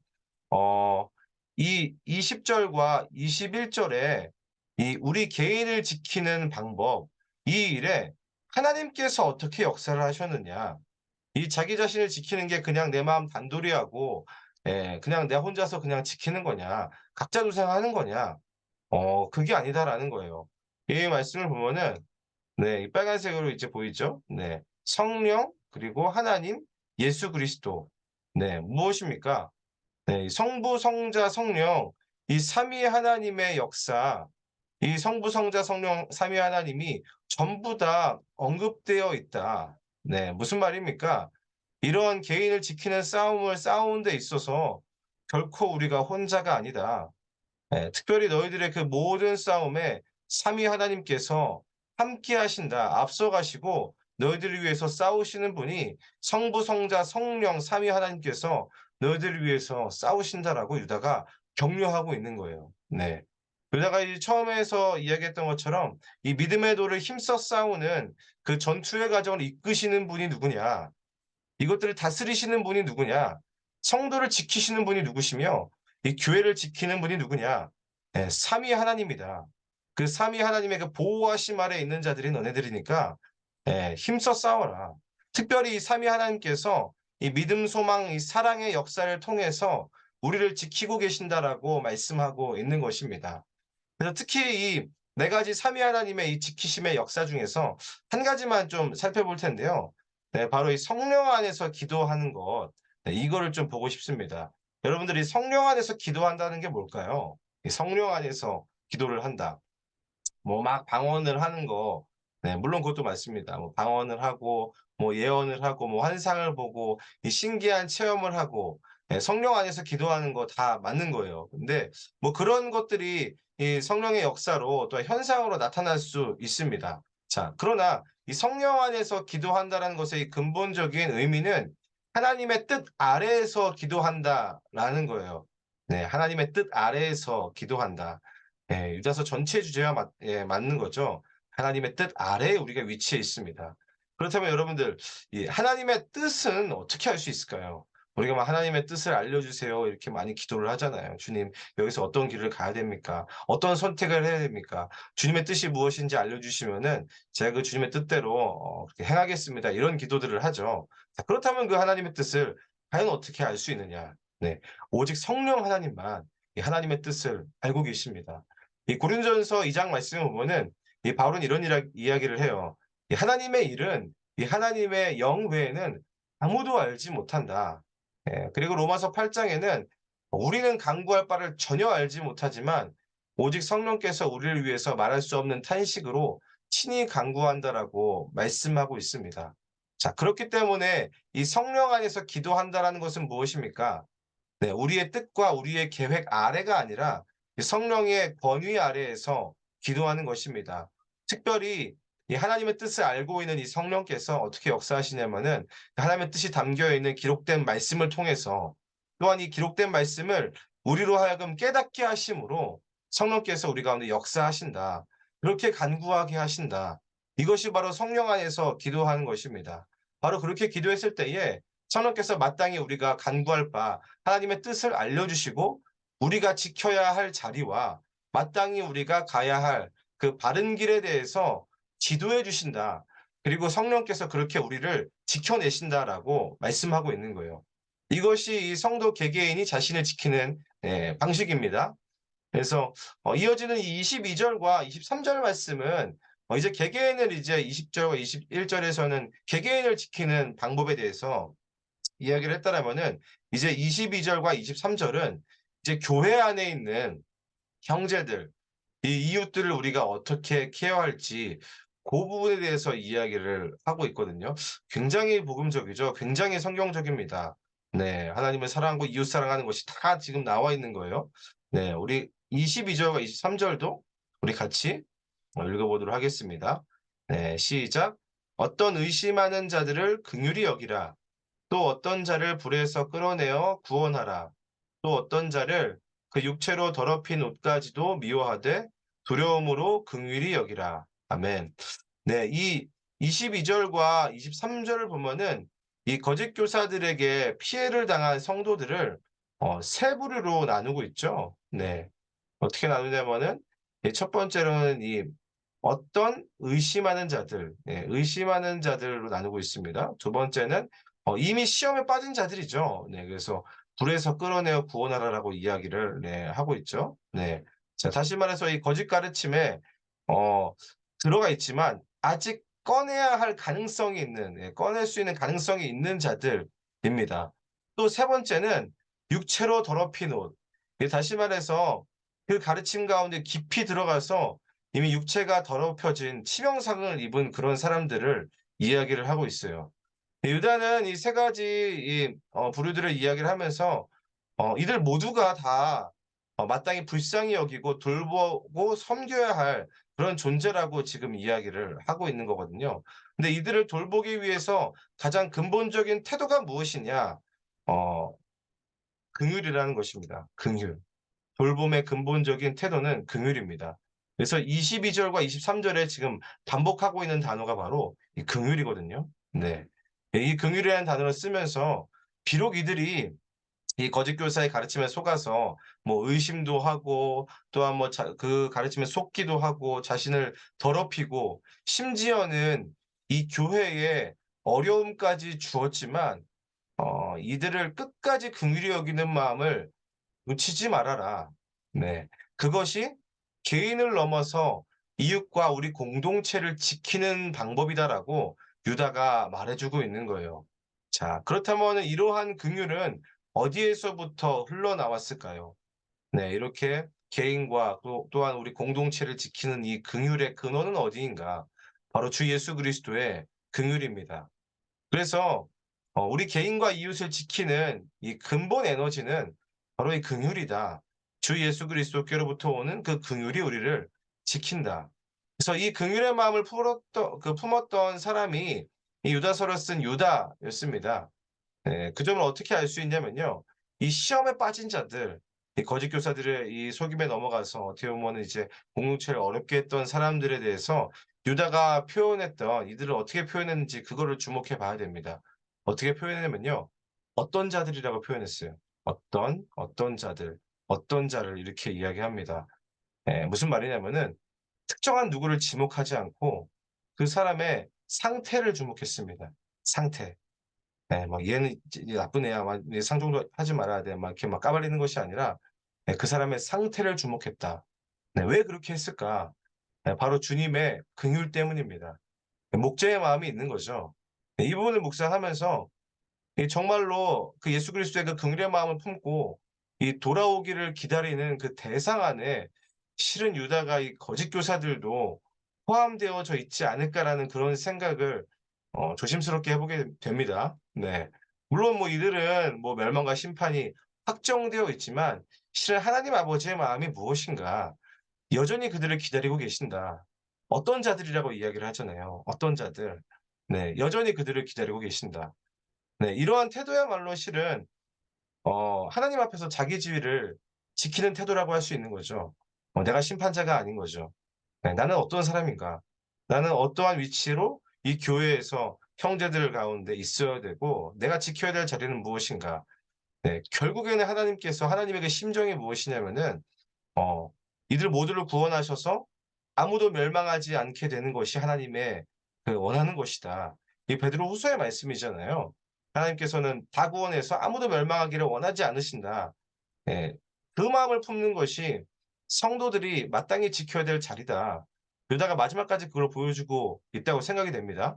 어 이 20 절과 21 절에 이 우리 개인을 지키는 방법, 이 일에 하나님께서 어떻게 역사를 하셨느냐. 이 자기 자신을 지키는 게 그냥 내 마음 단돌이 하고 그냥 내 혼자서 그냥 지키는 거냐, 각자도생하는 거냐, 그게 아니다라는 거예요. 이 말씀을 보면은 이 빨간색으로 이제 보이죠? 성령 그리고 하나님, 예수 그리스도. 무엇입니까? 이 성부, 성자, 성령 이 삼위 하나님의 역사, 이 성부, 성자, 성령 삼위 하나님이 전부 다 언급되어 있다. 무슨 말입니까? 이러한 개인을 지키는 싸움을 싸우는 데 있어서 결코 우리가 혼자가 아니다. 특별히 너희들의 그 모든 싸움에 삼위 하나님께서 함께 하신다. 앞서가시고 너희들을 위해서 싸우시는 분이 성부, 성자, 성령 삼위 하나님께서 너희들을 위해서 싸우신다라고 유다가 격려하고 있는 거예요. 유다가 이 처음에서 이야기했던 것처럼 이 믿음의 도를 힘써 싸우는 그 전투의 과정을 이끄시는 분이 누구냐? 이것들을 다스리시는 분이 누구냐? 성도를 지키시는 분이 누구시며 이 교회를 지키는 분이 누구냐? 삼위 하나님이다. 그 삼위 하나님의 그 보호하심 아래 있는 자들이 너네들이니까 힘써 싸워라. 특별히 이 삼위 하나님께서 이 믿음, 소망, 이 사랑의 역사를 통해서 우리를 지키고 계신다라고 말씀하고 있는 것입니다. 그래서 특히 이 네 가지 삼위 하나님의 이 지키심의 역사 중에서 한 가지만 좀 살펴볼 텐데요. 바로 이 성령 안에서 기도하는 것. 이거를 좀 보고 싶습니다. 여러분들이 성령 안에서 기도한다는 게 뭘까요? 이 성령 안에서 기도를 한다. 뭐 막 방언을 하는 거, 물론 그것도 맞습니다. 뭐 방언을 하고 뭐 예언을 하고 뭐 환상을 보고 이 신기한 체험을 하고 성령 안에서 기도하는 거 다 맞는 거예요. 근데 뭐 그런 것들이 이 성령의 역사로 또 현상으로 나타날 수 있습니다. 자, 그러나 이 성령 안에서 기도한다라는 것의 이 근본적인 의미는 하나님의 뜻 아래에서 기도한다라는 거예요. 하나님의 뜻 아래에서 기도한다. 유다서 전체 주제와 맞는 거죠. 하나님의 뜻 아래에 우리가 위치해 있습니다. 그렇다면 여러분들 이 하나님의 뜻은 어떻게 알 수 있을까요? 우리가 막 "하나님의 뜻을 알려주세요." 이렇게 많이 기도를 하잖아요. "주님 여기서 어떤 길을 가야 됩니까? 어떤 선택을 해야 됩니까? 주님의 뜻이 무엇인지 알려주시면은 제가 그 주님의 뜻대로 그렇게 행하겠습니다." 이런 기도들을 하죠. 자, 그렇다면 그 하나님의 뜻을 과연 어떻게 알 수 있느냐? 오직 성령 하나님만 이 하나님의 뜻을 알고 계십니다. 이 고린도전서 2장 말씀을 보면은 이 바울은 이런 이야기를 해요. 이 하나님의 일은 이 하나님의 영 외에는 아무도 알지 못한다. 그리고 로마서 8 장에는 우리는 간구할 바를 전혀 알지 못하지만 오직 성령께서 우리를 위해서 말할 수 없는 탄식으로 친히 간구한다라고 말씀하고 있습니다. 자, 그렇기 때문에 이 성령 안에서 기도한다라는 것은 무엇입니까? 우리의 뜻과 우리의 계획 아래가 아니라 이 성령의 권위 아래에서 기도하는 것입니다. 특별히 이 하나님의 뜻을 알고 있는 이 성령께서 어떻게 역사하시냐면은 하나님의 뜻이 담겨 있는 기록된 말씀을 통해서 또한 이 기록된 말씀을 우리로 하여금 깨닫게 하심으로 성령께서 우리 가운데 역사하신다. 그렇게 간구하게 하신다. 이것이 바로 성령 안에서 기도하는 것입니다. 바로 그렇게 기도했을 때에 성령께서 마땅히 우리가 간구할 바 하나님의 뜻을 알려주시고 우리가 지켜야 할 자리와 마땅히 우리가 가야 할 그 바른 길에 대해서 지도해 주신다. 그리고 성령께서 그렇게 우리를 지켜내신다라고 말씀하고 있는 거예요. 이것이 이 성도 개개인이 자신을 지키는 방식입니다. 그래서 이어지는 이 22 절과 23절 말씀은 이제 개개인을 이제 20 절과 21 절에서는 개개인을 지키는 방법에 대해서 이야기를 했다라면은 이제 22 절과 23 절은 이제 교회 안에 있는 형제들, 이 이웃들을 우리가 어떻게 케어할지 그 부분에 대해서 이야기를 하고 있거든요. 굉장히 복음적이죠. 굉장히 성경적입니다. 하나님을 사랑하고 이웃 사랑하는 것이 다 지금 나와 있는 거예요. 우리 22 절과 23 절도 우리 같이 읽어 보도록 하겠습니다. 시작. "어떤 의심하는 자들을 긍휼히 여기라. 또 어떤 자를 불에서 끌어내어 구원하라. 또 어떤 자를 그 육체로 더럽힌 옷까지도 미워하되 두려움으로 긍휼히 여기라." 아멘. 이 22절과 23절을 보면은 이 거짓 교사들에게 피해를 당한 성도들을 세 부류로 나누고 있죠. 네. 어떻게 나누냐면은 첫 번째로는 이 어떤 의심하는 자들, 의심하는 자들로 나누고 있습니다. 두 번째는 이미 시험에 빠진 자들이죠. 네, 그래서 불에서 끌어내어 구원하라라고 이야기를 하고 있죠. 네. 자, 다시 말해서 이 거짓 가르침에 어 들어가 있지만 아직 꺼내야 할 가능성이 있는, 꺼낼 수 있는 가능성이 있는 자들입니다. 또 세 번째는 육체로 더럽힌 옷. 다시 말해서 그 가르침 가운데 깊이 들어가서 이미 육체가 더럽혀진 치명상을 입은 그런 사람들을 이야기를 하고 있어요. 유다는 이 세 가지 부류들을 이야기를 하면서 이들 모두가 다 마땅히 불쌍히 여기고 돌보고 섬겨야 할 그런 존재라고 지금 이야기를 하고 있는 거거든요. 근데 이들을 돌보기 위해서 가장 근본적인 태도가 무엇이냐? 어 긍휼이라는 것입니다. 긍휼. 돌봄의 근본적인 태도는 긍휼입니다. 그래서 22절과 23절에 지금 반복하고 있는 단어가 바로 이 긍휼이거든요. 네. 이 긍휼이라는 단어를 쓰면서 비록 이들이 이 거짓 교사의 가르침에 속아서 뭐 의심도 하고 또한 뭐 그 가르침에 속기도 하고 자신을 더럽히고 심지어는 이 교회에 어려움까지 주었지만 이들을 끝까지 긍휼히 여기는 마음을 놓치지 말아라. 네. 그것이 개인을 넘어서 이웃과 우리 공동체를 지키는 방법이다라고 유다가 말해 주고 있는 거예요. 자, 그렇다면은 이러한 긍휼은 어디에서부터 흘러나왔을까요? 네. 이렇게 개인과 또 또한 우리 공동체를 지키는 이 긍휼의 근원은 어디인가? 바로 주 예수 그리스도의 긍휼입니다. 그래서 우리 개인과 이웃을 지키는 이 근본 에너지는 바로 이 긍휼이다. 주 예수 그리스도께로부터 오는 그 긍휼이 우리를 지킨다. 그래서 이 긍휼의 마음을 품었던 사람이 이 유다서를 쓴 유다였습니다. 네. 그 점을 어떻게 알 수 있냐면요. 이 시험에 빠진 자들, 이 거짓 교사들의 이 속임에 넘어가서 어떻게 보면은 이제 공동체를 어렵게 했던 사람들에 대해서 유다가 표현했던 이들을 어떻게 표현했는지 그거를 주목해 봐야 됩니다. 어떻게 표현했냐면요. 어떤 자들이라고 표현했어요. 어떤 자들, 어떤 자를 이렇게 이야기합니다. 무슨 말이냐면은 특정한 누구를 지목하지 않고 그 사람의 상태를 주목했습니다. 상태. 예 막 '얘는 이제 나쁜 애야.' 막 이 상종도 하지 말아야 돼. 막 이렇게 막 까발리는 것이 아니라 그 사람의 상태를 주목했다. 네 왜 그렇게 했을까? 바로 주님의 긍휼 때문입니다. 목자의 마음이 있는 거죠. 이 부분을 묵상하면서 정말로 그 예수 그리스도의 그 긍휼의 마음을 품고 이 돌아오기를 기다리는 그 대상 안에 실은 유다가 이 거짓 교사들도 포함되어져 있지 않을까라는 그런 생각을 조심스럽게 해 보게 됩니다. 네. 물론 뭐 이들은 뭐 멸망과 심판이 확정되어 있지만 실은 하나님 아버지의 마음이 무엇인가 여전히 그들을 기다리고 계신다. 어떤 자들이라고 이야기를 하잖아요. 어떤 자들. 네. 여전히 그들을 기다리고 계신다. 네. 이러한 태도야말로 실은 하나님 앞에서 자기 지위를 지키는 태도라고 할 수 있는 거죠. 내가 심판자가 아닌 거죠. 네. '나는 어떤 사람인가? 나는 어떠한 위치로 이 교회에서 형제들 가운데 있어야 되고 내가 지켜야 될 자리는 무엇인가?' 네. 결국에는 하나님의 그 심정이 무엇이냐면은 어 이들 모두를 구원하셔서 아무도 멸망하지 않게 되는 것이 하나님의 그 원하는 것이다. 이 베드로후서의 말씀이잖아요. 하나님께서는 다 구원해서 아무도 멸망하기를 원하지 않으신다. 예. 그 마음을 품는 것이 성도들이 마땅히 지켜야 될 자리다. 유다가 마지막까지 그걸 보여주고 있다고 생각이 됩니다.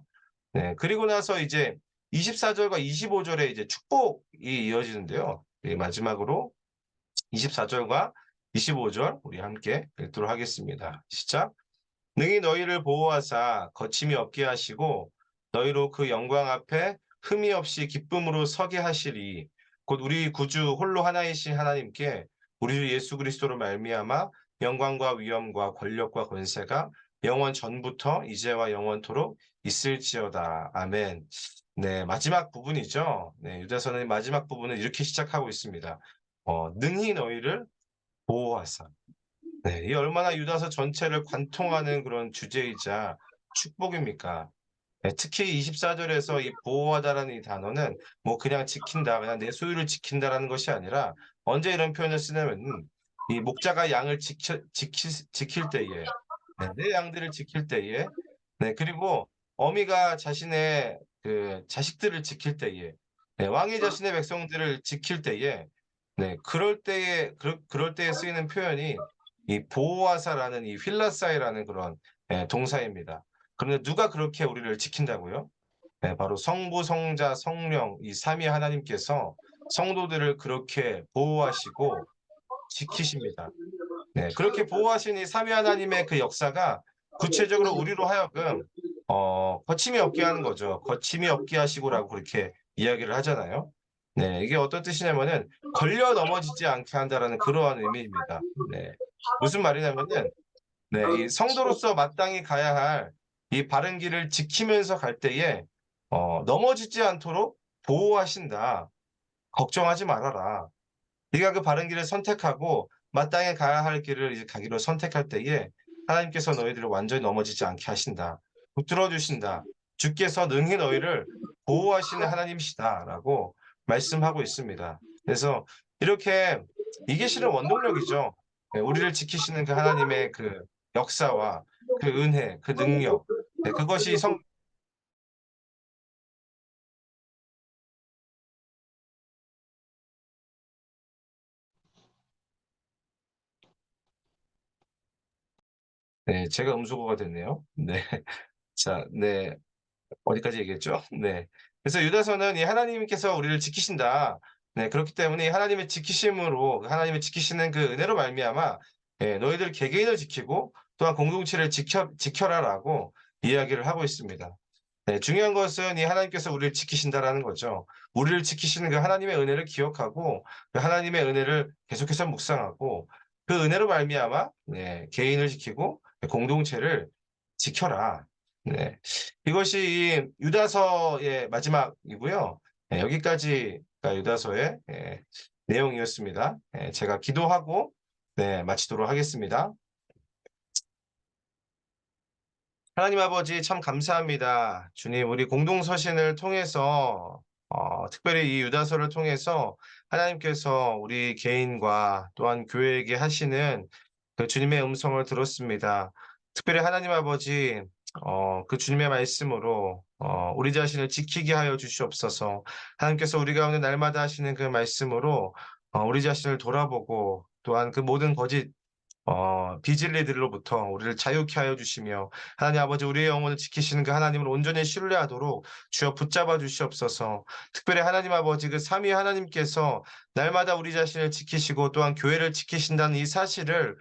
네. 그리고 나서 이제 24 절과 25 절에 이제 축복이 이어지는데요. 마지막으로 24 절과 25절 우리 함께 읽도록 하겠습니다. 시작. 능히 너희를 보호하사 거침이 없게 하시고 너희로 그 영광 앞에 흠이 없이 기쁨으로 서게 하시리. 곧 우리 구주 홀로 하나이신 하나님께 우리 주 예수 그리스도로 말미암아 영광과 위엄과 권력과 권세가 영원 전부터 이제와 영원토록 있을지어다. 아멘. 네, 마지막 부분이죠. 네, 유다서의 마지막 부분은 이렇게 시작하고 있습니다. 능히 너희를 보호하사. 네. 이 얼마나 유다서 전체를 관통하는 그런 주제이자 축복입니까? 특히 24절에서 이 보호하다라는 이 단어는 뭐 그냥 지킨다, 그냥 내 소유를 지킨다라는 것이 아니라 언제 이런 표현을 쓰냐면 이 목자가 양을 지킬 때에, 내 양들을 지킬 때에, 그리고 어미가 자신의 그 자식들을 지킬 때에, 왕이 자신의 백성들을 지킬 때에, 그럴 때에 쓰이는 표현이 이 보호하사라는 이 휠라사이라는 그런 동사입니다. 그런데 누가 그렇게 우리를 지킨다고요? 바로 성부, 성자, 성령 이 삼위 하나님께서 성도들을 그렇게 보호하시고 지키십니다. 그렇게 보호하신 이 삼위 하나님의 그 역사가 구체적으로 우리로 하여금 거침이 없게 하는 거죠. 거침이 없게 하시고라고 그렇게 이야기를 하잖아요. 이게 어떤 뜻이냐면은 걸려 넘어지지 않게 한다라는 그러한 의미입니다. 무슨 말이냐면은 이 성도로서 마땅히 가야 할 이 바른 길을 지키면서 갈 때에 넘어지지 않도록 보호하신다. 걱정하지 말아라. 네가 그 바른 길을 선택하고 마땅히 가야 할 길을 이제 가기로 선택할 때에 하나님께서 너희들을 완전히 넘어지지 않게 하신다. 붙들어 주신다. 주께서 능히 너희를 보호하시는 하나님이시다라고 말씀하고 있습니다. 그래서 이렇게 이게 실은 원동력이죠. 우리를 지키시는 그 하나님의 그 역사와 그 은혜, 그 능력, 그것이 제가 음소거가 됐네요. 네. 자, 어디까지 얘기했죠? 그래서 유다서는 이 하나님께서 우리를 지키신다. 그렇기 때문에 이 하나님의 지키심으로 하나님의 지키시는 그 은혜로 말미암아 너희들 개개인을 지키고 또한 공동체를 지켜라라고 이야기를 하고 있습니다. 중요한 것은 이 하나님께서 우리를 지키신다라는 거죠. 우리를 지키시는 그 하나님의 은혜를 기억하고 그 하나님의 은혜를 계속해서 묵상하고 그 은혜로 말미암아 개인을 지키고 공동체를 지켜라. 네. 이것이 이 유다서의 마지막이고요. 여기까지가 유다서의 내용이었습니다. 제가 기도하고 마치도록 하겠습니다. 하나님 아버지 참 감사합니다. 주님, 우리 공동서신을 통해서 특별히 이 유다서를 통해서 하나님께서 우리 개인과 또한 교회에게 하시는 그 주님의 음성을 들었습니다. 특별히 하나님 아버지 그 주님의 말씀으로 우리 자신을 지키게 하여 주시옵소서. 하나님께서 우리 가운데 날마다 하시는 그 말씀으로 우리 자신을 돌아보고 또한 그 모든 거짓 비진리들로부터 우리를 자유케 하여 주시며 하나님 아버지 우리의 영혼을 지키시는 그 하나님을 온전히 신뢰하도록 주여 붙잡아 주시옵소서. 특별히 하나님 아버지 그 삼위 하나님께서 날마다 우리 자신을 지키시고 또한 교회를 지키신다는 이 사실을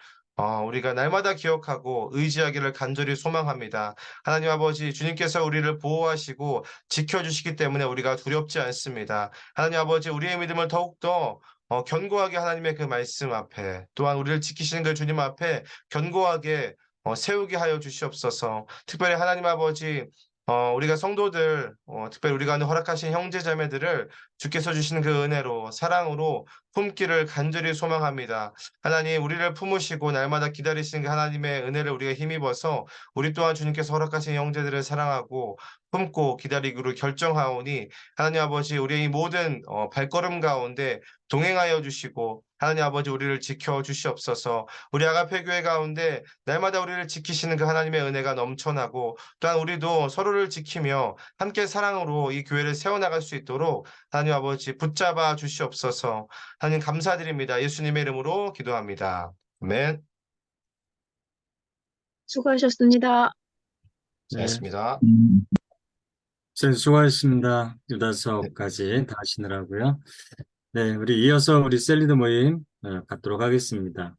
우리가 날마다 기억하고 의지하기를 간절히 소망합니다. 하나님 아버지 주님께서 우리를 보호하시고 지켜주시기 때문에 우리가 두렵지 않습니다. 하나님 아버지 우리의 믿음을 더욱더 견고하게 하나님의 그 말씀 앞에 또한 우리를 지키시는 그 주님 앞에 견고하게 세우게 하여 주시옵소서. 특별히 하나님 아버지 우리가 성도들 특별히 우리가 하는 허락하신 형제 자매들을 주께서 주시는 그 은혜로 사랑으로 품기를 간절히 소망합니다. 하나님 우리를 품으시고 날마다 기다리시는 그 하나님의 은혜를 우리가 힘입어서 우리 또한 주님께서 허락하신 형제들을 사랑하고 품고 기다리기로 결정하오니 하나님 아버지 우리의 이 모든 발걸음 가운데 동행하여 주시고 하나님 아버지 우리를 지켜 주시옵소서. 우리 아가페 교회 가운데 날마다 우리를 지키시는 그 하나님의 은혜가 넘쳐나고 또한 우리도 서로를 지키며 함께 사랑으로 이 교회를 세워나갈 수 있도록 하나님 아버지 붙잡아 주시옵소서. 하나님 감사드립니다. 예수님의 이름으로 기도합니다. 아멘. 수고하셨습니다. 네. 잘했습니다. 선생님 수고하셨습니다. 네. 유다서까지 다 하시느라고요. 네, 우리 이어서 우리 셀리드 모임 갖도록 하겠습니다.